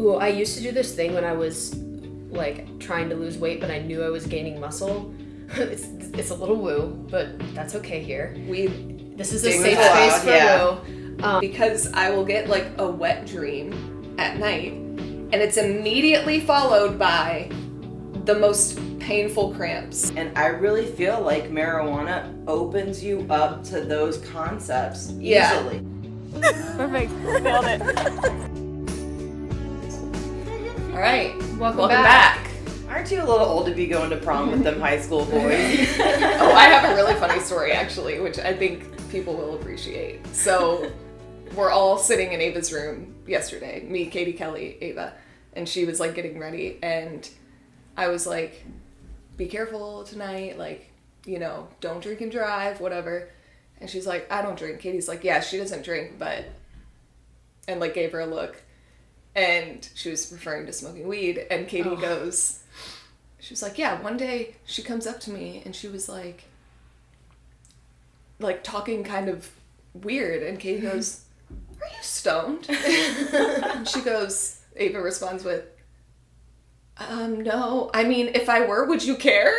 Ooh, I used to do this thing when I was like trying to lose weight, but I knew I was gaining muscle. It's a little woo, but that's okay here. This is a safe space for woo. Because I will get like a wet dream at night, and it's immediately followed by the most painful cramps. And I really feel like marijuana opens you up to those concepts easily. Perfect. Nailed it. All right. Welcome back. Aren't you a little old to be going to prom with them high school boys? Oh, I have a really funny story actually, which I think people will appreciate. So we're all sitting in Ava's room yesterday. Me, Katie, Kelly, Ava. And she was like getting ready, and I was like, be careful tonight, like, you know, don't drink and drive, whatever. And she's like, I don't drink. Katie's like, yeah, she doesn't drink, but... And like gave her a look. And she was referring to smoking weed, and Katie goes, she was like, yeah, one day she comes up to me and she was like talking kind of weird, and Katie goes, are you stoned? And she goes, Ava responds with, no, I mean, if I were, would you care?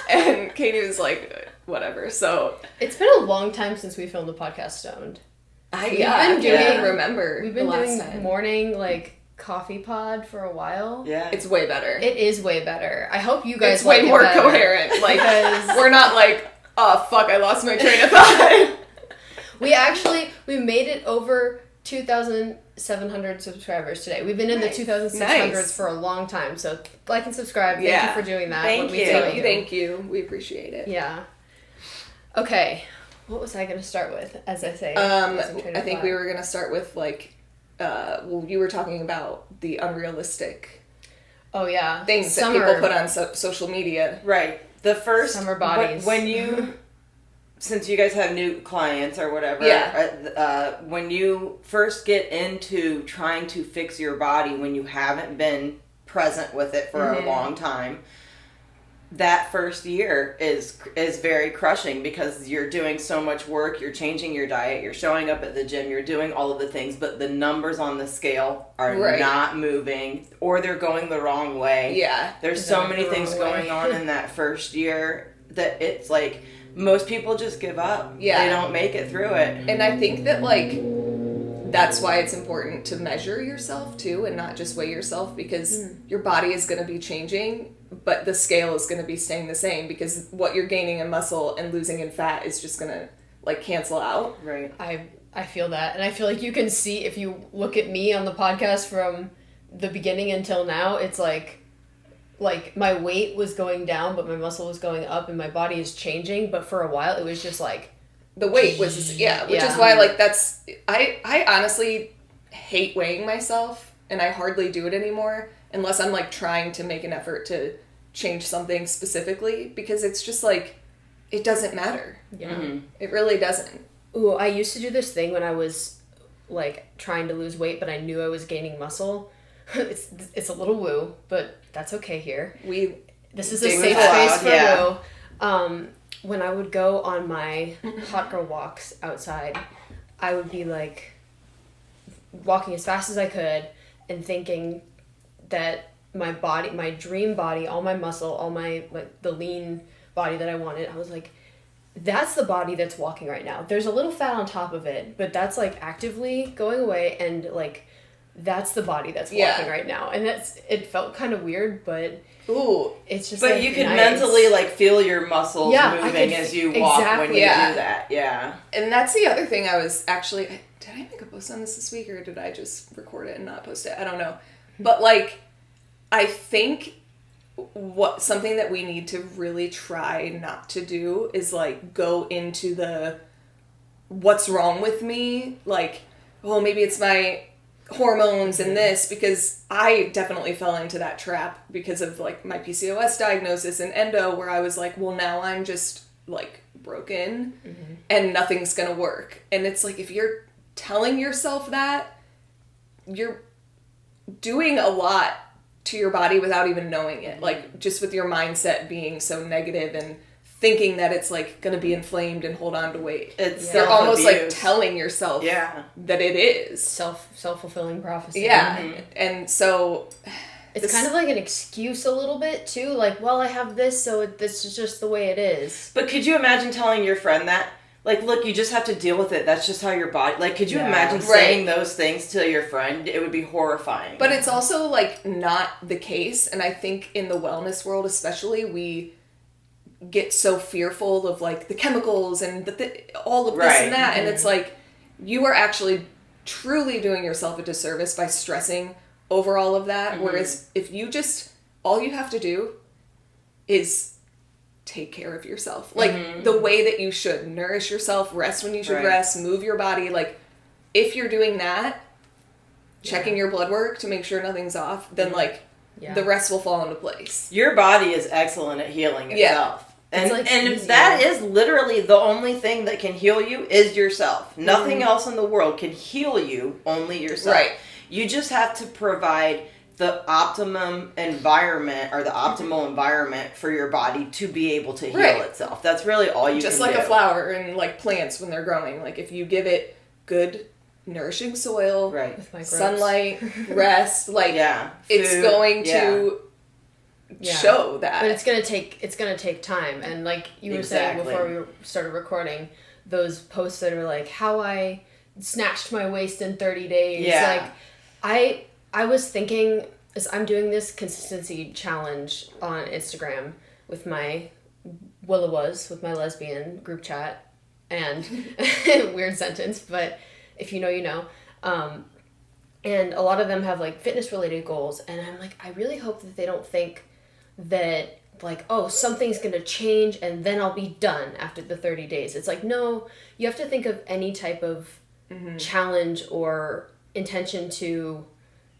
And Katie was like, whatever. So it's been a long time since we filmed a podcast stoned. I can't remember. We've been doing morning like coffee pod for a while. Yeah, it's way better. It is way better. I hope you guys it's way more coherent. Like we're not like, oh fuck, I lost my train of thought. we made it over 2,700 subscribers today. We've been in the 2,600s for a long time. So like and subscribe. Thank you for doing that. Thank you. We appreciate it. Yeah. Okay. What was I going to start with, as I say? I think we were going to start with, like, you were talking about the unrealistic things that people put on social media. Right. The first... Summer bodies. When you... Since you guys have new clients or whatever, when you first get into trying to fix your body when you haven't been present with it for a long time... That first year is very crushing because you're doing so much work, you're changing your diet, you're showing up at the gym, you're doing all of the things, but the numbers on the scale are not moving, or they're going the wrong way. Yeah. There's so many things going on in that first year that it's like most people just give up. Yeah. They don't make it through it. And I think that that's why it's important to measure yourself too and not just weigh yourself, because your body is going to be changing, but the scale is going to be staying the same, because what you're gaining in muscle and losing in fat is just going to cancel out. Right. I feel that. And I feel like you can see, if you look at me on the podcast from the beginning until now, it's like my weight was going down, but my muscle was going up, and my body is changing. But for a while, it was just like, the weight was, which is why, I honestly hate weighing myself, and I hardly do it anymore, unless I'm, trying to make an effort to change something specifically, because it's just, it doesn't matter. Yeah. Mm-hmm. It really doesn't. Ooh, I used to do this thing when I was, trying to lose weight, but I knew I was gaining muscle. It's a little woo, but that's okay here. This is a safe space for woo. When I would go on my hot girl walks outside, I would be walking as fast as I could and thinking that my body, my dream body, all my muscle, all my the lean body that I wanted, I was like, that's the body that's walking right now. There's a little fat on top of it, but that's actively going away, and that's the body that's walking right now. And it felt kind of weird, but it's just but you can mentally feel your muscles moving as you walk when you do that. Yeah. And that's the other thing I was actually, did I make a post on this week, or did I just record it and not post it? I don't know. But I think something that we need to really try not to do is go into the what's wrong with me, maybe it's my hormones and this, because I definitely fell into that trap because of my PCOS diagnosis and endo, where I was well, now I'm just broken and nothing's gonna work. And it's if you're telling yourself that, you're doing a lot to your body without even knowing it, just with your mindset being so negative and thinking that it's like going to be inflamed and hold on to weight. It's You're almost like telling yourself that it is. Self-fulfilling prophecy. Yeah. Mm-hmm. And so it's kind of like an excuse a little bit too, like, well, I have this, so this is just the way it is. But could you imagine telling your friend that? Like, look, you just have to deal with it. That's just how your body... Like, could you imagine saying those things to your friend? It would be horrifying. But it's also, like, not the case. And I think in the wellness world especially, we get so fearful of, like, the chemicals and all of this and that. Mm-hmm. And it's like, you are actually truly doing yourself a disservice by stressing over all of that. Mm-hmm. Whereas if you just... All you have to do is... take care of yourself. Like, the way that you should. Nourish yourself, rest when you should rest, move your body. Like, if you're doing that, checking your blood work to make sure nothing's off, then, like, the rest will fall into place. Your body is excellent at healing itself. And, like, and that is literally the only thing that can heal you is yourself. Nothing else in the world can heal you, only yourself. Right. You just have to provide the optimum environment or the optimal environment for your body to be able to heal itself. That's really all you just can do. Just like a flower and like plants when they're growing. Like if you give it good nourishing soil, sunlight, rest, like it's going to show that. But it's gonna take time. And like you were saying before we started recording, those posts that are like how I snatched my waist in 30 days. Yeah. Like I was thinking, as I'm doing this consistency challenge on Instagram with my with my lesbian group chat, and weird sentence, but if you know, you know. And a lot of them have like fitness related goals, and I'm like, I really hope that they don't think that like, oh, something's gonna change and then I'll be done after the 30 days. It's like, no, you have to think of any type of challenge or intention to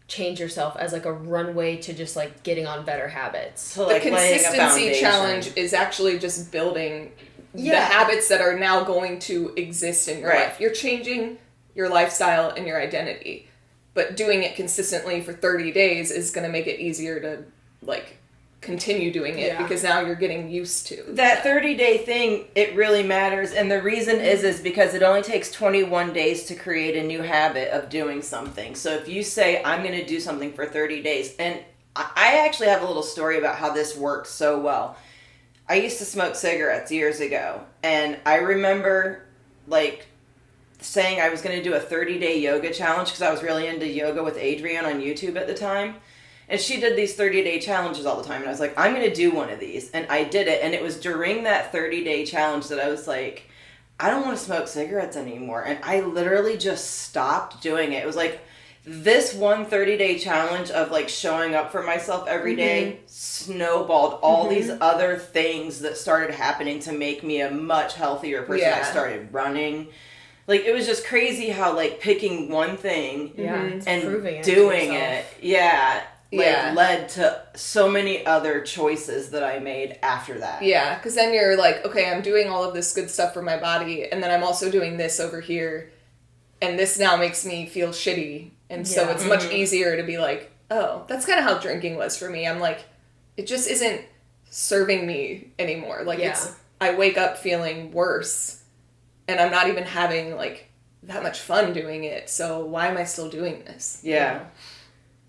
change yourself as like a runway to just like getting on better habits. So like the consistency challenge is actually just building the habits that are now going to exist in your life. You're changing your lifestyle and your identity, but doing it consistently for 30 days is going to make it easier to like continue doing it because now you're getting used to that 30-day thing. It really matters, and the reason is because it only takes 21 days to create a new habit of doing something. So if you say I'm going to do something for 30 days, and I actually have a little story about how this works so well. I used to smoke cigarettes years ago, and I remember like saying I was going to do a 30-day yoga challenge because I was really into yoga with Adrienne on YouTube at the time. And she did these 30-day challenges all the time. And I was like, I'm going to do one of these. And I did it. And it was during that 30-day challenge that I was like, I don't want to smoke cigarettes anymore. And I literally just stopped doing it. It was like this one 30-day challenge of like showing up for myself every day snowballed all these other things that started happening to make me a much healthier person. I started running. Like, it was just crazy how, like, picking one thing and doing it. Led to so many other choices that I made after that. Yeah, because then you're like, okay, I'm doing all of this good stuff for my body, and then I'm also doing this over here, and this now makes me feel shitty. And so it's much easier to be like, oh, that's kind of how drinking was for me. I'm like, it just isn't serving me anymore. Like, I wake up feeling worse, and I'm not even having, like, that much fun doing it, so why am I still doing this? Yeah.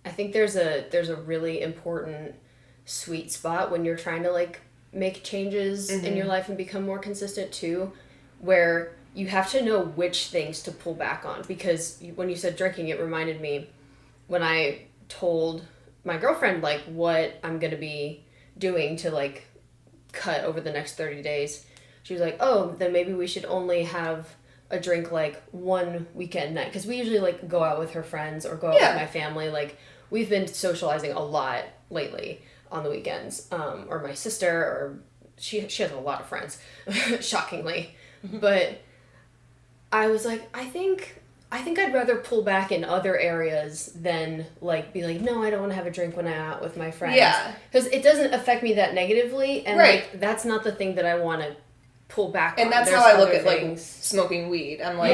I think there's a really important sweet spot when you're trying to like make changes in your life and become more consistent too, where you have to know which things to pull back on. Because when you said drinking, it reminded me when I told my girlfriend like what I'm gonna be doing to like cut over the next 30 days. She was like, oh, then maybe we should only have a drink like one weekend night, because we usually like go out with her friends or go out with my family. Like, we've been socializing a lot lately on the weekends, or my sister, or she has a lot of friends, shockingly. But I was like, I think I'd rather pull back in other areas than like be like, no, I don't want to have a drink when I'm out with my friends. Yeah, because it doesn't affect me that negatively, and like that's not the thing that I want to pull back and on. That's how I look at like smoking weed. I'm like,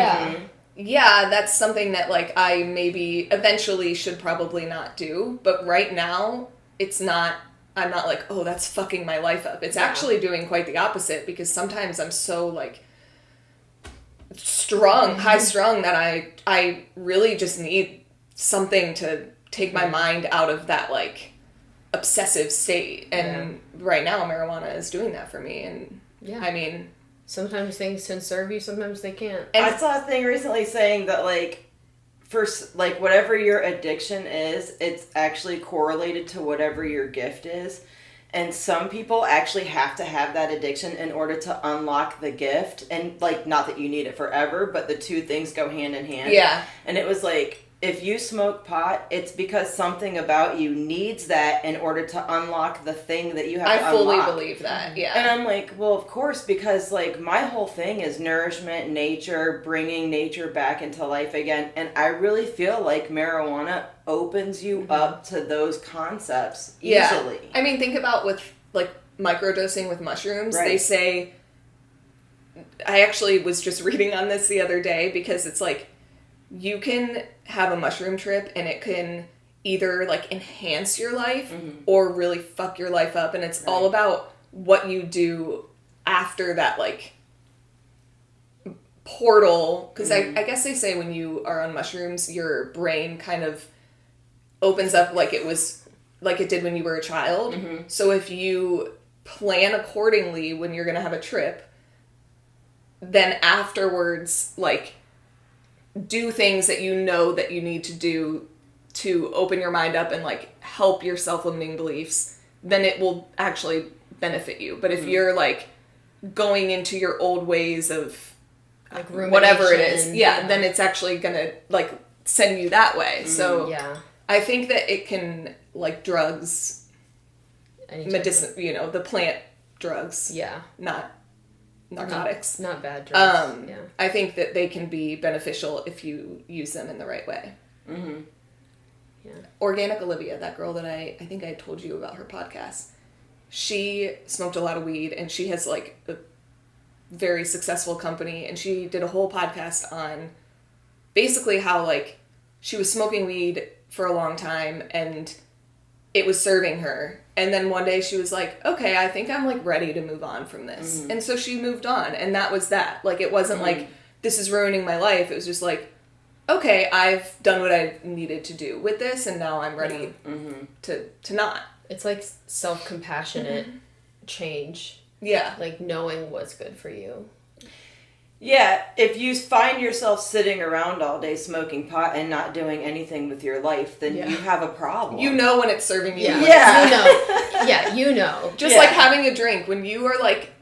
that's something that like I maybe eventually should probably not do, but right now it's not I'm not like, oh, that's fucking my life up. It's actually doing quite the opposite, because sometimes I'm so like high strung that I really just need something to take my mind out of that like obsessive state. And right now marijuana is doing that for me. And I mean, sometimes things can serve you, sometimes they can't. And I saw a thing recently saying that like like whatever your addiction is, it's actually correlated to whatever your gift is. And some people actually have to have that addiction in order to unlock the gift. And like, not that you need it forever, but the two things go hand in hand. Yeah. And it was like, if you smoke pot, it's because something about you needs that in order to unlock the thing that you have to unlock. I fully believe that, yeah. And I'm like, well, of course, because like my whole thing is nourishment, nature, bringing nature back into life again. And I really feel like marijuana opens you up to those concepts easily. Yeah. I mean, think about with like microdosing with mushrooms. Right. They say, I actually was just reading on this the other day, because it's like, you can have a mushroom trip and it can either like enhance your life or really fuck your life up. And it's all about what you do after that like portal. Because I guess they say when you are on mushrooms, your brain kind of opens up like it did when you were a child. So if you plan accordingly when you're going to have a trip, then afterwards, like, do things that you know that you need to do to open your mind up and like help your self-limiting beliefs, then it will actually benefit you. But if you're like going into your old ways of like whatever it is, then it's actually gonna like send you that way. So I think that it can, like drugs, medicine, you know, the plant drugs, not narcotics. Not bad drugs. I think that they can be beneficial if you use them in the right way. Yeah. Organic Olivia, that girl that I think I told you about her podcast, she smoked a lot of weed and she has like a very successful company, and she did a whole podcast on basically how like she was smoking weed for a long time and it was serving her. And then one day she was like, okay, I think I'm like ready to move on from this. And so she moved on, and that was that. Like, it wasn't like, this is ruining my life. It was just like, okay, I've done what I needed to do with this, and now I'm ready to not. It's like self-compassionate change. Yeah. Like knowing what's good for you. Yeah, if you find yourself sitting around all day smoking pot and not doing anything with your life, then you have a problem. You know when it's serving you. Yeah. You know. Yeah, you know. Just like having a drink. When you are like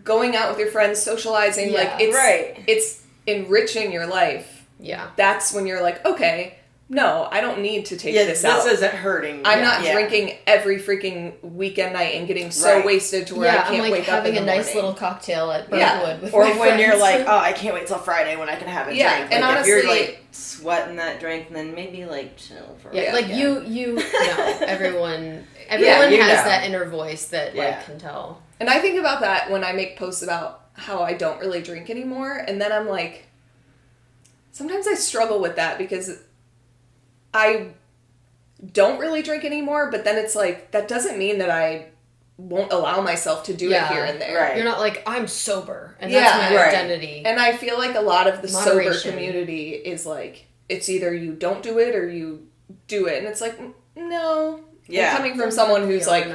going out with your friends, socializing, like it's enriching your life. Yeah. That's when you're like, okay, no, I don't need to take this out. This isn't hurting me. I'm not drinking every freaking weekend night and getting so wasted to where I can't wake up in the morning. Having a nice little cocktail at Brentwood with or my when friends. You're like, oh, I can't wait till Friday when I can have a drink. Like, and honestly, if you're like sweating that drink, then maybe like chill for a while. Like you know, everyone has that inner voice that like can tell. And I think about that when I make posts about how I don't really drink anymore, and then I'm like, sometimes I struggle with that because I don't really drink anymore, but then it's like, that doesn't mean that I won't allow myself to do it here and there. Right. You're not like, I'm sober, and that's my identity. And I feel like a lot of the Moderation. sober community is like, it's either you don't do it or you do it. And it's like, no. Yeah. And coming from someone who's like,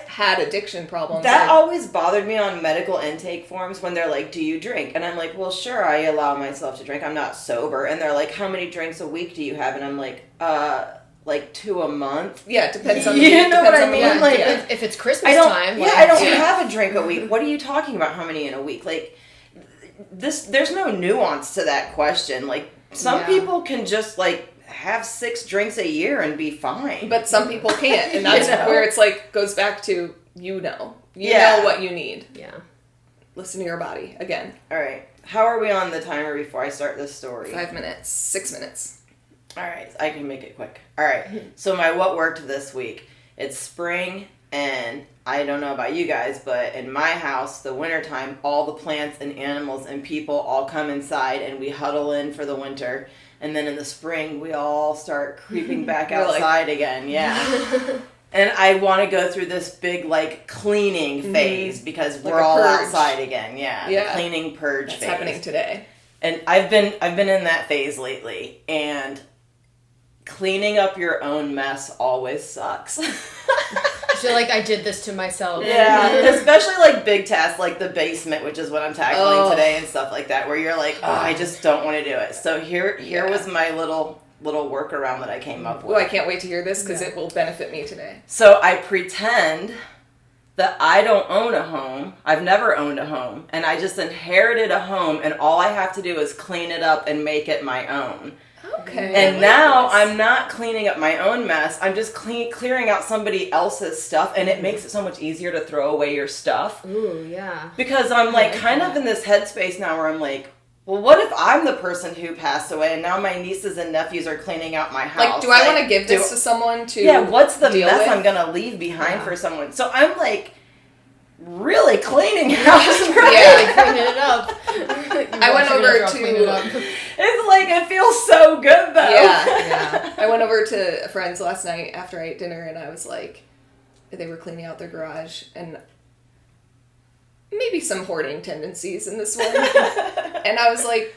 had addiction problems. That always bothered me on medical intake forms when they're like, do you drink? And I'm like, well, sure, I allow myself to drink. I'm not sober. And they're like, how many drinks a week do you have? And I'm like 2 a month. Yeah, it depends on the You know what I mean? Yeah, like, if it's Christmas time. I don't have a drink a week. What are you talking about? How many in a week? Like, there's no nuance to that question. Like, some people can just, like, have 6 drinks a year and be fine. But some people can't. And that's where it's like, goes back to, you know what you need. Yeah. Listen to your body again. All right. How are we on the timer before I start this story? 5 minutes. 6 minutes. All right. I can make it quick. All right. So my what worked this week. It's spring, and I don't know about you guys, but in my house, the wintertime, all the plants and animals and people all come inside and we huddle in for the winter. And then in the spring, we all start creeping back outside again. Yeah. And I want to go through this big, like, cleaning phase because we're all outside again. Yeah. The cleaning purge phase. That's happening today. And I've been in that phase lately, and cleaning up your own mess always sucks. I feel like I did this to myself. Yeah, especially like big tasks like the basement, which is what I'm tackling today and stuff like that, where you're like, oh, I just don't want to do it. So here was my little workaround that I came up with. Oh, I can't wait to hear this because it will benefit me today. So I pretend that I don't own a home. I've never owned a home, and I just inherited a home, and all I have to do is clean it up and make it my own. Okay. And now I'm not cleaning up my own mess. I'm just clearing out somebody else's stuff, and it makes it so much easier to throw away your stuff. Ooh, yeah. Because I'm like kind of in this headspace now where I'm like, well, what if I'm the person who passed away and now my nieces and nephews are cleaning out my house? Like, do I want to give this to someone to Yeah, what's the deal mess with? I'm going to leave behind for someone? So I'm like really cleaning house. Yeah, cleaning it up. I went over to... It's like, it feels so good though. Yeah. I went over to a friend's last night after I ate dinner, and I was like, they were cleaning out their garage, and maybe some hoarding tendencies in this one. And I was like,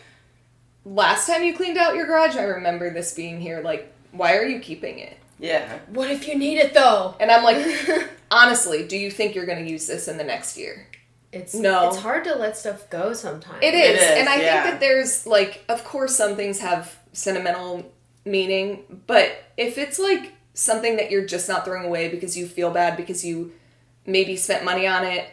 last time you cleaned out your garage, I remember this being here. Like, why are you keeping it? Yeah. What if you need it though? And I'm like, honestly, do you think you're going to use this in the next year? It's hard to let stuff go sometimes. It is. And I think that there's, like, of course some things have sentimental meaning, but if it's, like, something that you're just not throwing away because you feel bad because you maybe spent money on it,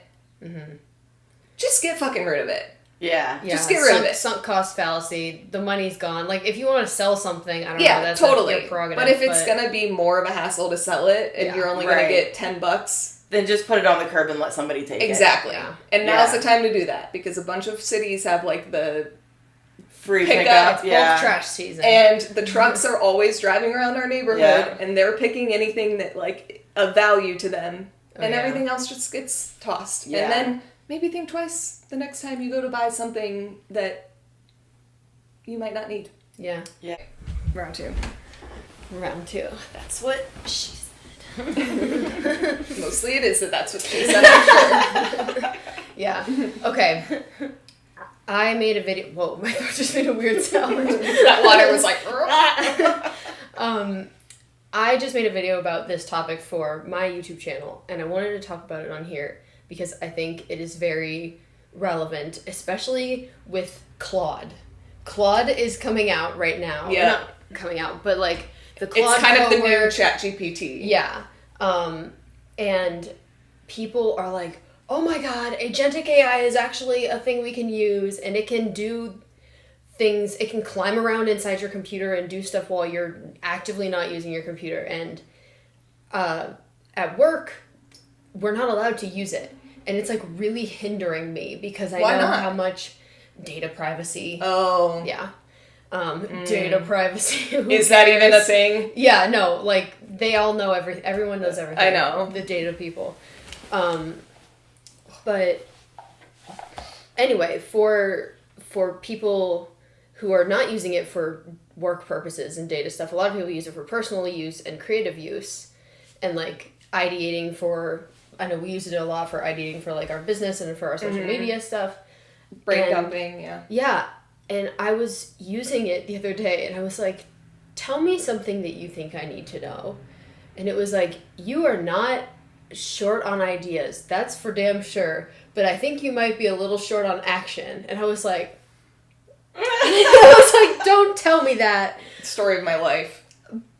just get fucking rid of it. Yeah. Just get rid of it. Sunk cost fallacy. The money's gone. Like, if you want to sell something, I don't know. That's totally. your prerogative. But if it's going to be more of a hassle to sell it and you're only going to get $10... Then just put it on the curb and let somebody take it. Exactly. Yeah. And now's the time to do that because a bunch of cities have like the free pickup. Both trash season. And the trucks are always driving around our neighborhood and they're picking anything that like of value to them and everything else just gets tossed. Yeah. And then maybe think twice the next time you go to buy something that you might not need. Yeah. Yeah. Round two. That's what she said. Mostly it is that's what she said, I'm sure. Yeah. Okay. I made a video. Whoa, my throat just made a weird sound. That water was like... I just made a video about this topic for my YouTube channel, and I wanted to talk about it on here because I think it is very relevant, especially with Claude. Claude is coming out right now. Yeah. Not coming out, but like... It's kind of the new ChatGPT. Yeah. And people are like, oh my god, agentic AI is actually a thing we can use, and it can do things, it can climb around inside your computer and do stuff while you're actively not using your computer. And at work, we're not allowed to use it. And it's like really hindering me because I know how much data privacy. Oh. Yeah. Data privacy. Is that even a thing? Yeah, no, like, they all know everyone knows everything. I know. The data people. But anyway, for people who are not using it for work purposes and data stuff, a lot of people use it for personal use and creative use and like ideating for, I know we use it a lot for ideating for like our business and for our social media stuff. Brain dumping, yeah. Yeah. And I was using it the other day, and I was like, tell me something that you think I need to know. And it was like, you are not short on ideas. That's for damn sure. But I think you might be a little short on action. And I was like, don't tell me that. Story of my life.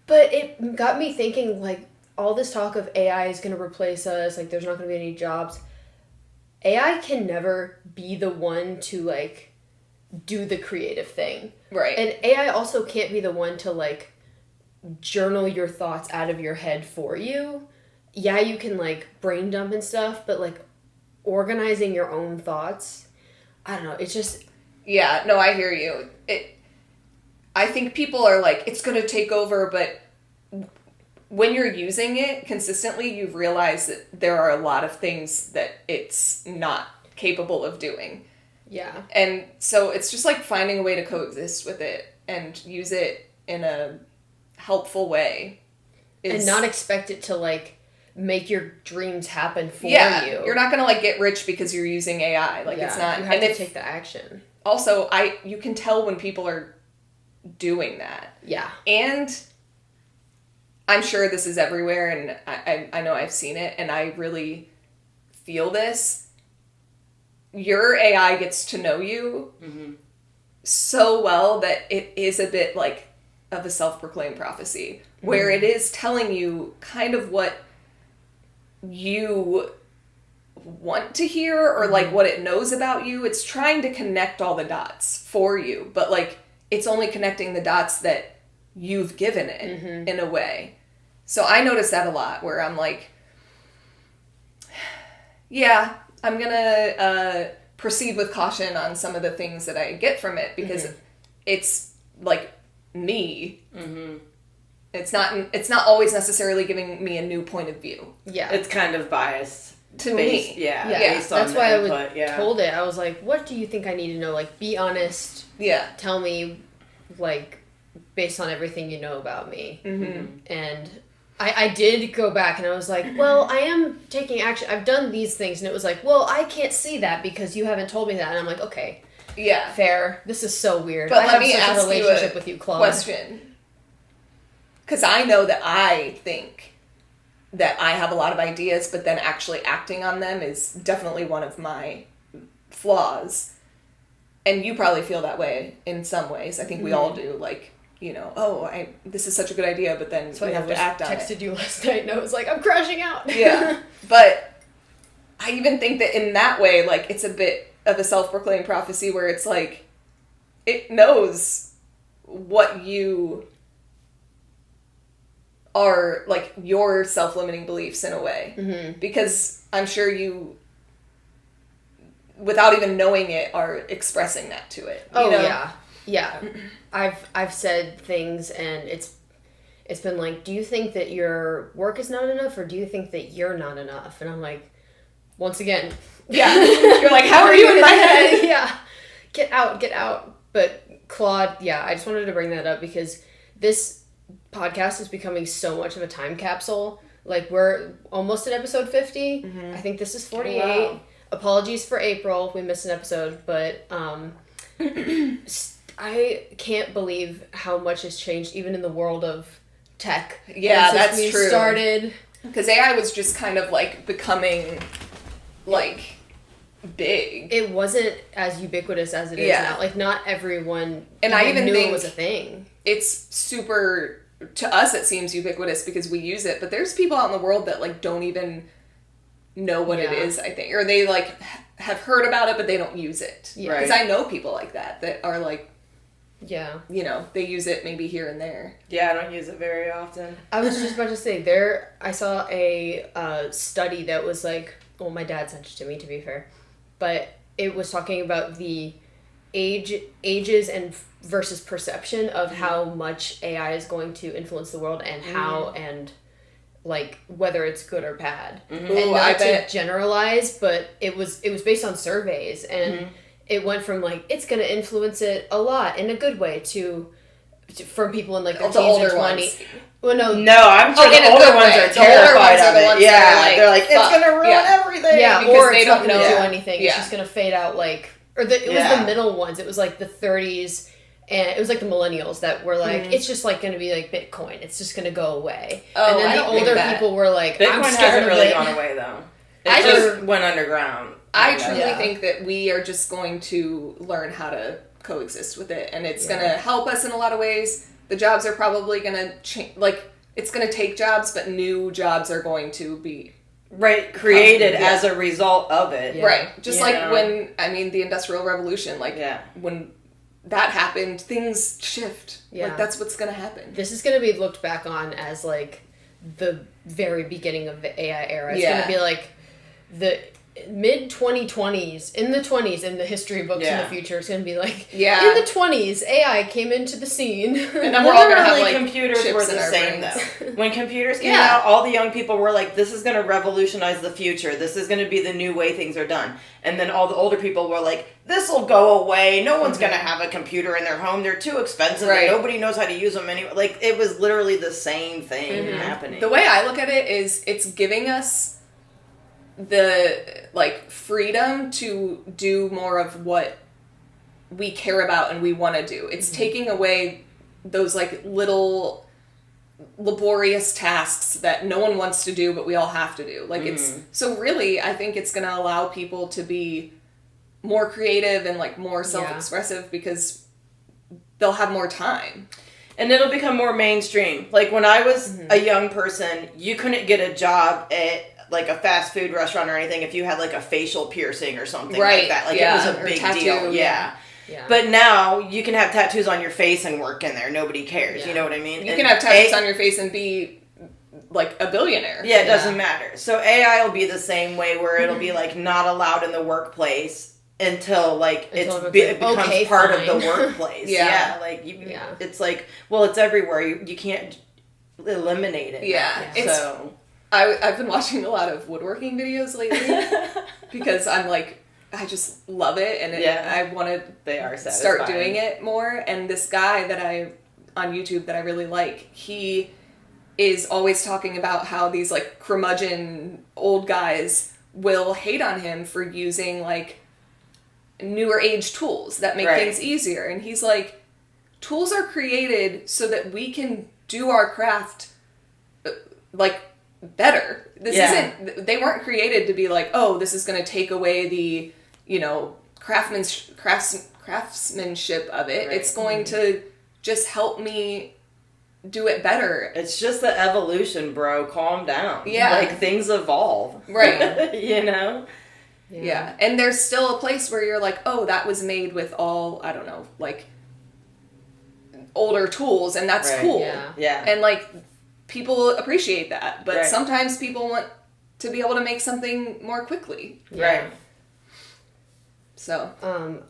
But it got me thinking, like, all this talk of AI is going to replace us, like, there's not going to be any jobs. AI can never be the one to, like, do the creative thing. Right. And AI also can't be the one to, like, journal your thoughts out of your head for you. Yeah, you can, like, brain dump and stuff, but, like, organizing your own thoughts, I don't know, it's just... Yeah, no, I hear you. I think people are like, it's going to take over, but when you're using it consistently, you realize that there are a lot of things that it's not capable of doing. Yeah. And so it's just like finding a way to coexist with it and use it in a helpful way. And not expect it to, like, make your dreams happen for you. You're not gonna like get rich because you're using AI. Like it's not. You have to take the action. Also, you can tell when people are doing that. Yeah. And I'm sure this is everywhere, and I know I've seen it, and I really feel this. Your AI gets to know you so well that it is a bit like of a self-proclaimed prophecy, where it is telling you kind of what you want to hear, or like what it knows about you. It's trying to connect all the dots for you, but like it's only connecting the dots that you've given it in a way. So I notice that a lot, where I'm like, yeah, I'm gonna proceed with caution on some of the things that I get from it, because it's like me. It's not always necessarily giving me a new point of view. Yeah, it's kind of biased to me. Yeah. Based on that's why input, I told it. I was like, what do you think I need to know? Like, be honest. Yeah. Tell me, like, based on everything you know about me. And I did go back and I was like, well, I am taking action. I've done these things. And it was like, well, I can't see that because you haven't told me that. And I'm like, okay. Yeah. Fair. This is so weird. But I let me have such ask a relationship with you, Claude. Question. Because I know that I think that I have a lot of ideas, but then actually acting on them is definitely one of my flaws. And you probably feel that way in some ways. I think we all do. Like, you know, this is such a good idea, but then we have to act on it. I texted you last night and I was like, I'm crashing out. Yeah. But I even think that in that way, like, it's a bit of a self-proclaimed prophecy where it's like, it knows what you are, like, your self-limiting beliefs in a way. Because I'm sure you, without even knowing it, are expressing that to it. You know? Yeah. I've said things and it's been like, do you think that your work is not enough, or do you think that you're not enough? And I'm like, once again, you're like, how are you in my head? Yeah, get out. But Claude, I just wanted to bring that up because this podcast is becoming so much of a time capsule. Like, we're almost at episode 50. I think this is 48. Wow. Apologies for April, we missed an episode, but I can't believe how much has changed even in the world of tech. Yeah, that's true. Started because AI was just kind of like becoming like big. It wasn't as ubiquitous as it is now. Like, not everyone I even knew think it was a thing. It's super, to us it seems ubiquitous because we use it, but there's people out in the world that like don't even know what it is, I think, or they like have heard about it but they don't use it. Because I know people like that are like, you know, they use it maybe here and there. I don't use it very often. I was just about to say, I saw a study that was like, well, my dad sent it to me, to be fair, but it was talking about the ages and versus perception of how much AI is going to influence the world and how and like whether it's good or bad. And not to generalize, but it was based on surveys, and it went from like it's going to influence it a lot in a good way to from people in like their teens or 20s. Well, no, I'm sure the older ones are terrified of it. They're like, it's going to ruin everything. Yeah, or it's not going to do anything. It's just going to fade out like, or it was the middle ones. It was like the 30s. And it was like the millennials that were like, it's just like going to be like Bitcoin. It's just going to go away. And then the older people were like, Bitcoin I'm scared hasn't really gone away though. It just went underground. I truly think that we are just going to learn how to coexist with it, and it's going to help us in a lot of ways. The jobs are probably going to change. Like, it's going to take jobs, but new jobs are going to be created as a result of it. Right. Just like when the Industrial Revolution, like when that happened, things shift. Like, that's what's going to happen. This is going to be looked back on as, like, the very beginning of the AI era. It's going to be, like, mid 2020s, in the 20s, in the history books in the future, it's going to be like, in the 20s, AI came into the scene. And then we're all going to have, like, computers chips were the same, though. When computers came out, all the young people were like, this is going to revolutionize the future. This is going to be the new way things are done. And then all the older people were like, this will go away. No one's going to have a computer in their home. They're too expensive. And nobody knows how to use them anyway. Like, it was literally the same thing happening. The way I look at it is it's giving us the, like, freedom to do more of what we care about and we want to do. It's taking away those, like, little laborious tasks that no one wants to do but we all have to do. Like, it's so really I think it's going to allow people to be more creative and, like, more self-expressive because they'll have more time. And it'll become more mainstream. Like, when I was a young person, you couldn't get a job at, like, a fast food restaurant or anything if you had, like, a facial piercing or something like that. Like, it was a big deal. Yeah. But now, you can have tattoos on your face and work in there. Nobody cares. You know what I mean? You can have tattoos on your face and be, like, a billionaire. Yeah, it doesn't matter. So AI will be the same way, where it'll be, like, not allowed in the workplace until, like, it becomes part of the workplace. Like, it's like, well, it's everywhere. You can't eliminate it. So I've been watching a lot of woodworking videos lately because I'm like, I just love it, and I want to start doing it more. And this guy on YouTube that I really like, he is always talking about how these, like, curmudgeon old guys will hate on him for using, like, newer age tools that make things easier. And he's like, tools are created so that we can do our craft, like, better. This isn't, they weren't created to be like, oh, this is going to take away the, you know, craftsmanship of it. It's going to just help me do it better. It's just the evolution, bro. Calm down. Like, things evolve. You know? And there's still a place where you're like, oh, that was made with all, I don't know, like, older tools, and that's cool. And, like, people appreciate that, but sometimes people want to be able to make something more quickly. So,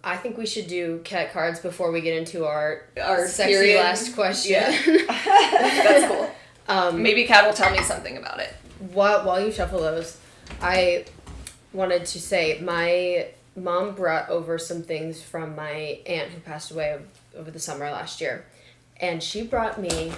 I think we should do cat cards before we get into our sexy last question. That's cool. Maybe Kat will tell me something about it. While you shuffle those, I wanted to say my mom brought over some things from my aunt who passed away over the summer last year. And she brought me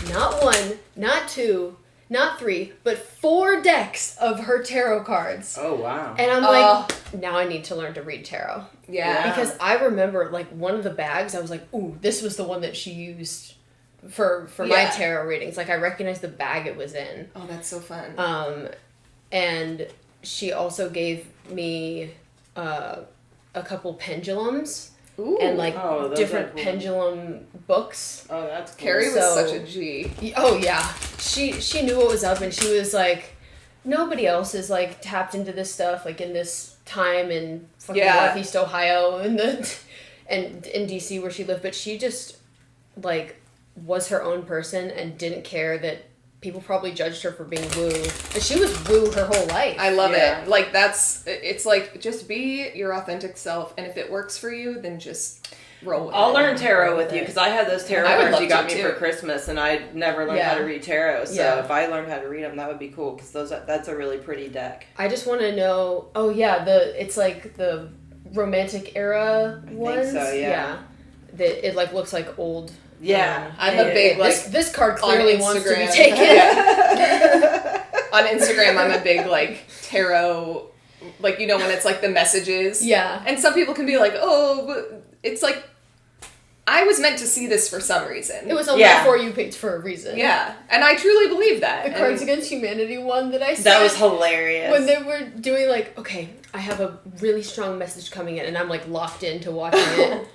not one, not two, not three, but 4 decks of her tarot cards. Oh, wow. And I'm like, now I need to learn to read tarot. Because I remember, like, one of the bags, I was like, ooh, this was the one that she used for my tarot readings. Like, I recognized the bag it was in. Oh, that's so fun. And she also gave me a couple pendulums. Ooh. And, like, different pendulum books. Oh, that's cool. Carrie was such a G. Oh, yeah. She knew what was up, and she was like, nobody else is, like, tapped into this stuff, like, in this time in fucking Northeast Ohio and in D.C. where she lived. But she just, like, was her own person and didn't care that people probably judged her for being woo. But she was woo her whole life. I love it. Like, it's like, just be your authentic self, and if it works for you, then just roll with it. I'll learn tarot with you, because I had those tarot cards you got me for Christmas, and I never learned how to read tarot, so if I learned how to read them, that would be cool, because that's a really pretty deck. I just want to know, it's like the romantic era ones? I think so, yeah. It, like, looks like old... I'm a big, like... This card clearly wants to be taken. On Instagram, I'm a big, like, tarot... Like, you know, when it's, like, the messages. And some people can be like, oh, but it's like... I was meant to see this for some reason. It was only a For You page for a reason. Yeah. And I truly believe that. The Cards Against Humanity one that I saw. That was hilarious. When they were doing, like, okay, I have a really strong message coming in, and I'm, like, locked into watching it.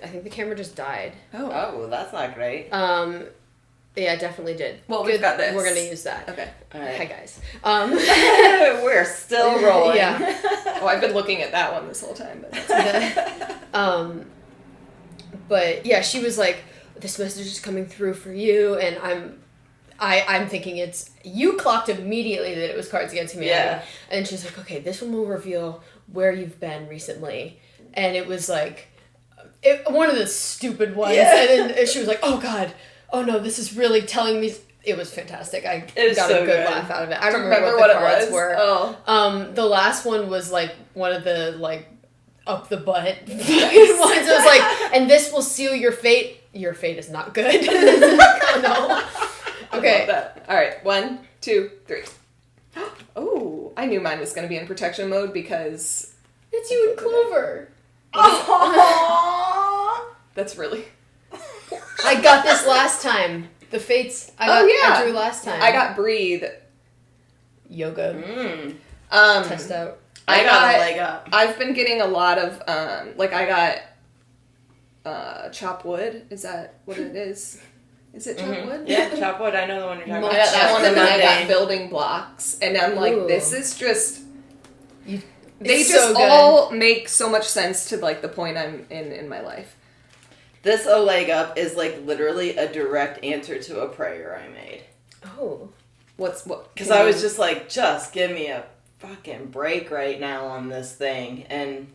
I think the camera just died. Oh, that's not great. Yeah, it definitely did. Well, we've got this. We're going to use that. Okay. All right. Hi, guys. We're still rolling. I've been looking at that one this whole time. But but, yeah, she was like, this message is coming through for you, and I'm thinking you clocked immediately that it was Cards Against Humanity. Yeah. And she's like, okay, this one will reveal where you've been recently. And it was like, one of the stupid ones. Yeah. And then she was like, oh God, oh no, this is really telling me. It was fantastic. I got a good laugh out of it. I don't remember what the cards were. Oh. The last one was like one of the like up the butt ones. It was like, and this will seal your fate. Your fate is not good. Oh no. Okay. I love that. All right. 1, 2, 3. Oh, I knew mine was going to be in protection mode because it's you and Clover. That's really. I got this last time. The fates I drew last time. I got breathe. Yoga. Test out. I got a leg up. I've been getting a lot of I got chop wood. Is that what it is? Is it chop wood? Yeah, chop wood. I know the one you're talking about. I got that one, and then I got building blocks, and I'm like, this is just. They just all make so much sense to like the point I'm in my life. This a leg up is like literally a direct answer to a prayer I made. Oh. What? Because I was just like, just give me a fucking break right now on this thing. And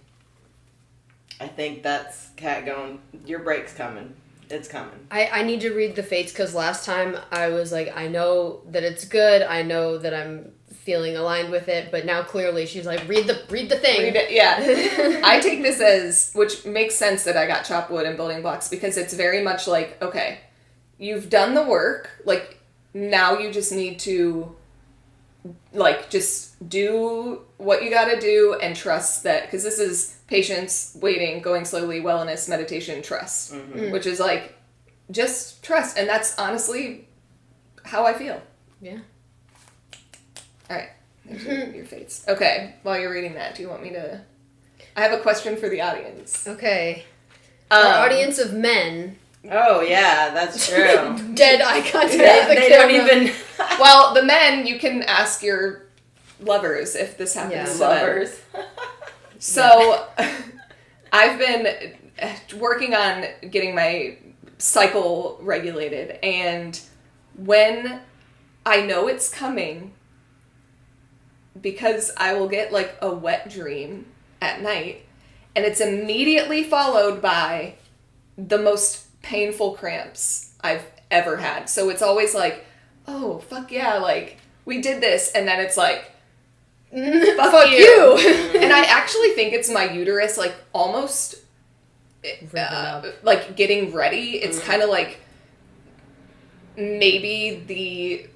I think that's Kat going, your break's coming. It's coming. I need to read the fates because last time I was like, I know that it's good. I know that I'm feeling aligned with it, but now clearly she's like, read the thing. Read it, yeah. I take this as, which makes sense that I got chop wood and building blocks because it's very much like, okay, you've done the work, like now you just need to like just do what you gotta do and trust that, because this is patience, waiting, going slowly, wellness, meditation, trust, which is like just trust, and that's honestly how I feel. Yeah. All right. Your fates. Okay. While you're reading that, do you want me to? I have a question for the audience. Okay. Our audience of men. Oh yeah, that's true. Dead eye contact. Yeah, they don't even. Well, the men, you can ask your lovers if this happens. Yeah. Lovers. So, I've been working on getting my cycle regulated, and when I know it's coming, because I will get like a wet dream at night, and it's immediately followed by the most painful cramps I've ever had. So it's always like, oh, fuck yeah, like, we did this, and then it's like, fuck you. And I actually think it's my uterus, like, almost, like, getting ready. It's kind of like, maybe the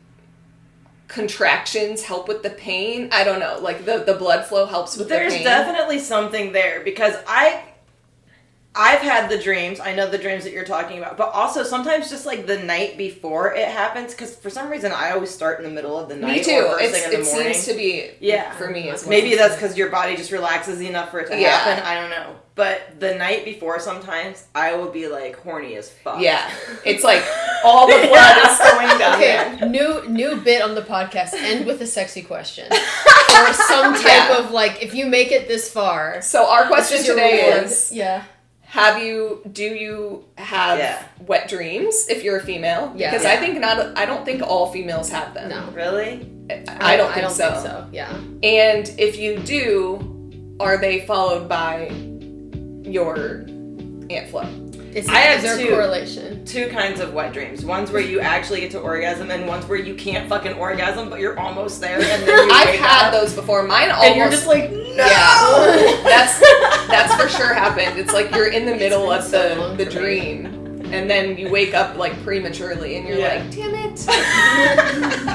contractions help with the pain. I don't know. Like, the blood flow helps with the pain. There's definitely something there, because I've had the dreams. I know the dreams that you're talking about. But also, sometimes just, like, the night before it happens, because for some reason, I always start in the middle of the night. Me too. Or first thing in the morning. It seems to be, for me, as well. Maybe that's because your body just relaxes enough for it to happen. I don't know. But the night before, sometimes, I will be, like, horny as fuck. Yeah. It's like, all the blood is going down there. New bit on the podcast. End with a sexy question. Or some type of, like, if you make it this far. So our question today is... Yeah. Do you have wet dreams if you're a female? Yeah. Because I don't think all females have them. No. Really? I don't think so. Yeah. And if you do, are they followed by your Aunt Flo? Is there a correlation? Two kinds of wet dreams. One's where you actually get to orgasm, and one's where you can't fucking orgasm, but you're almost there, and then you I've had those before. Mine almost... And you're just like, no! Yeah. That's for sure happened. It's like you're in the middle of the dream, and then you wake up, like, prematurely, and you're like, damn it.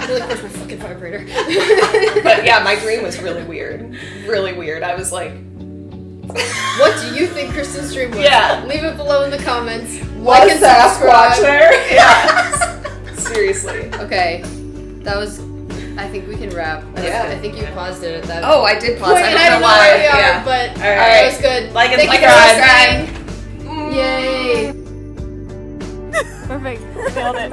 You're like, where's my fucking vibrator? But yeah, my dream was really weird. Really weird. I was like... What do you think Kristen's dream was? Yeah. Leave it below in the comments. Like and subscribe. There? Yeah. Seriously. Okay. That was... I think we can wrap. Yeah. I think you paused it at that point. Oh, I did pause. I don't know where we are, but all right. That was good. Like and subscribe. Yay. Perfect. Nailed it.